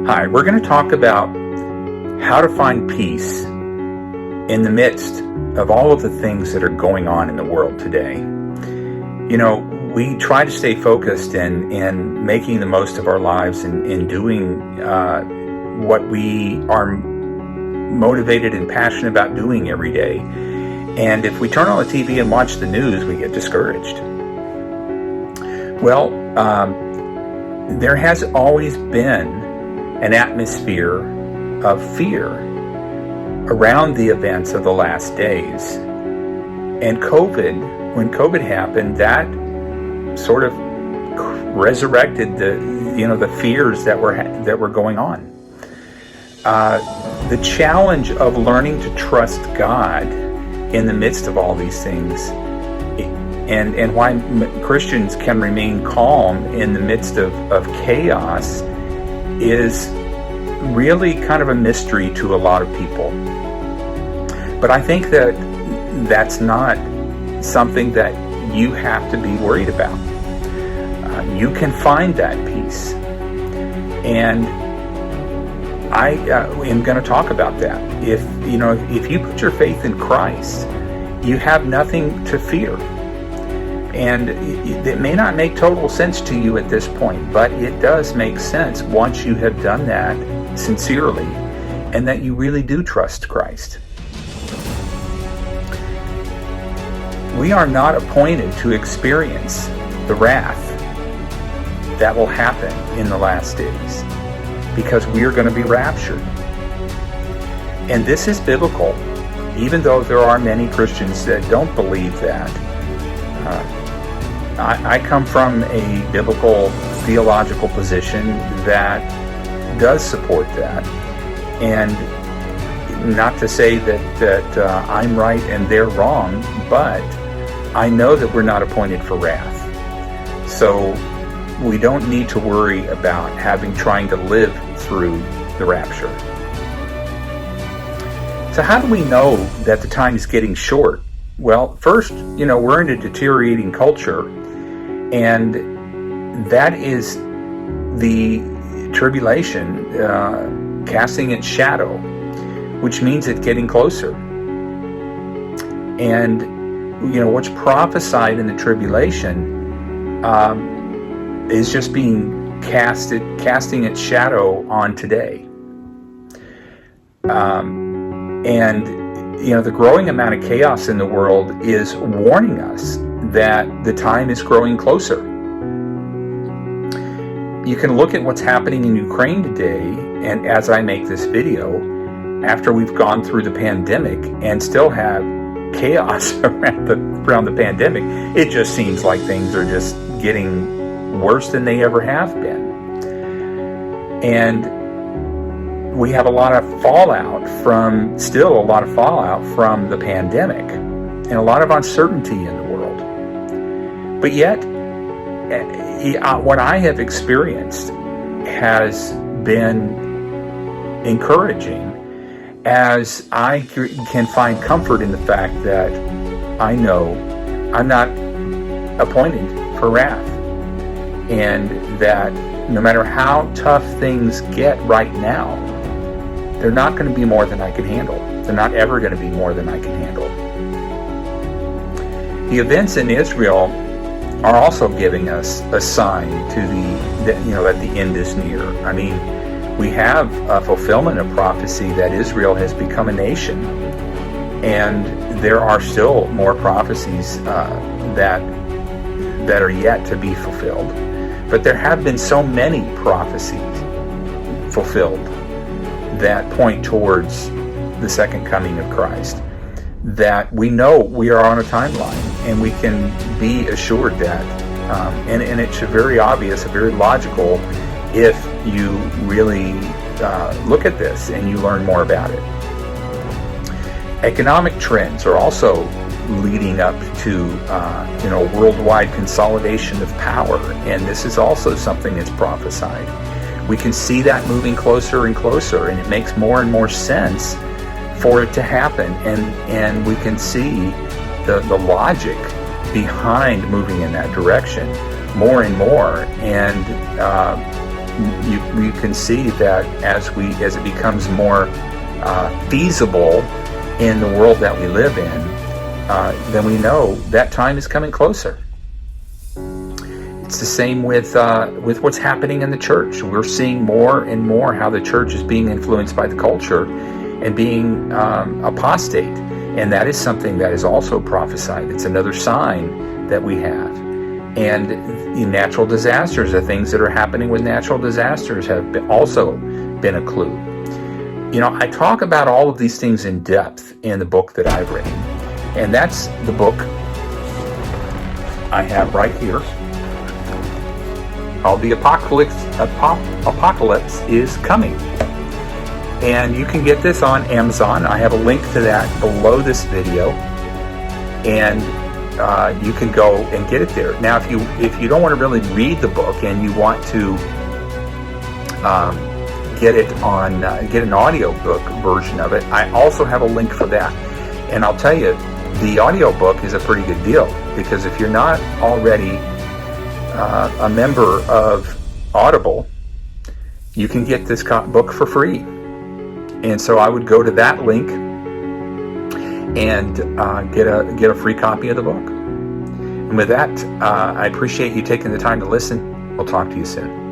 Hi, we're going to talk about how to find peace in the midst of all of the things that are going on in the world today. You know, we try to stay focused in making the most of our lives and in doing what we are motivated and passionate about doing every day. And if we turn on the TV and watch the news, we get discouraged. Well, there has always been an atmosphere of fear around the events of the last days. And when COVID happened, that sort of resurrected the fears that were going on. The challenge of learning to trust God in the midst of all these things, and why Christians can remain calm in the midst of chaos, is really kind of a mystery to a lot of people. But I think that that's not something that you have to be worried about. You can find that peace. And I am going to talk about that. If you put your faith in Christ, you have nothing to fear. And it may not make total sense to you at this point, but it does make sense once you have done that sincerely and that you really do trust Christ. We are not appointed to experience the wrath that will happen in the last days because we are going to be raptured. And this is biblical, even though there are many Christians that don't believe that. I come from a biblical theological position that does support that. And not to say that I'm right and they're wrong, but I know that we're not appointed for wrath. So we don't need to worry about trying to live through the rapture. So how do we know that the time is getting short? Well, first, we're in a deteriorating culture, and that is the tribulation casting its shadow, which means it's getting closer. And, what's prophesied in the tribulation is just being casting its shadow on today. The growing amount of chaos in the world is warning us that the time is growing closer. You can look at what's happening in Ukraine today, and as I make this video, after we've gone through the pandemic and still have chaos around the pandemic, it just seems like things are just getting worse than they ever have been. And we have a lot of fallout from the pandemic and a lot of uncertainty in the world. But yet, what I have experienced has been encouraging, as I can find comfort in the fact that I know I'm not appointed for wrath, and that no matter how tough things get right now, they're not going to be more than I can handle. They're not ever going to be more than I can handle. The events in Israel are also giving us a sign that the end is near. I mean, we have a fulfillment of prophecy that Israel has become a nation, and there are still more prophecies that are yet to be fulfilled. But there have been so many prophecies fulfilled that point towards the second coming of Christ, that we know we are on a timeline, and we can be assured that, and it's very obvious, very logical, if you really look at this and you learn more about it. Economic trends are also leading up to worldwide consolidation of power, and this is also something that's prophesied. We can see that moving closer and closer, and it makes more and more sense for it to happen, and we can see the logic behind moving in that direction more and more. And you can see that as it becomes more feasible in the world that we live in, then we know that time is coming closer. It's the same with what's happening in the church. We're seeing more and more how the church is being influenced by the culture and being apostate. And that is something that is also prophesied. It's another sign that we have. And the natural disasters, the things that are happening with natural disasters have also been a clue. I talk about all of these things in depth in the book that I've written. And that's the book I have right here, called The Apocalypse is Coming. And you can get this on Amazon. I have a link to that below this video, and you can go and get it there. Now, if you don't want to really read the book and you want to get an audiobook version of it, I also have a link for that. And I'll tell you, the audiobook is a pretty good deal, because if you're not already a member of Audible, you can get this book for free. And so I would go to that link and get a free copy of the book. And with that, I appreciate you taking the time to listen. We'll talk to you soon.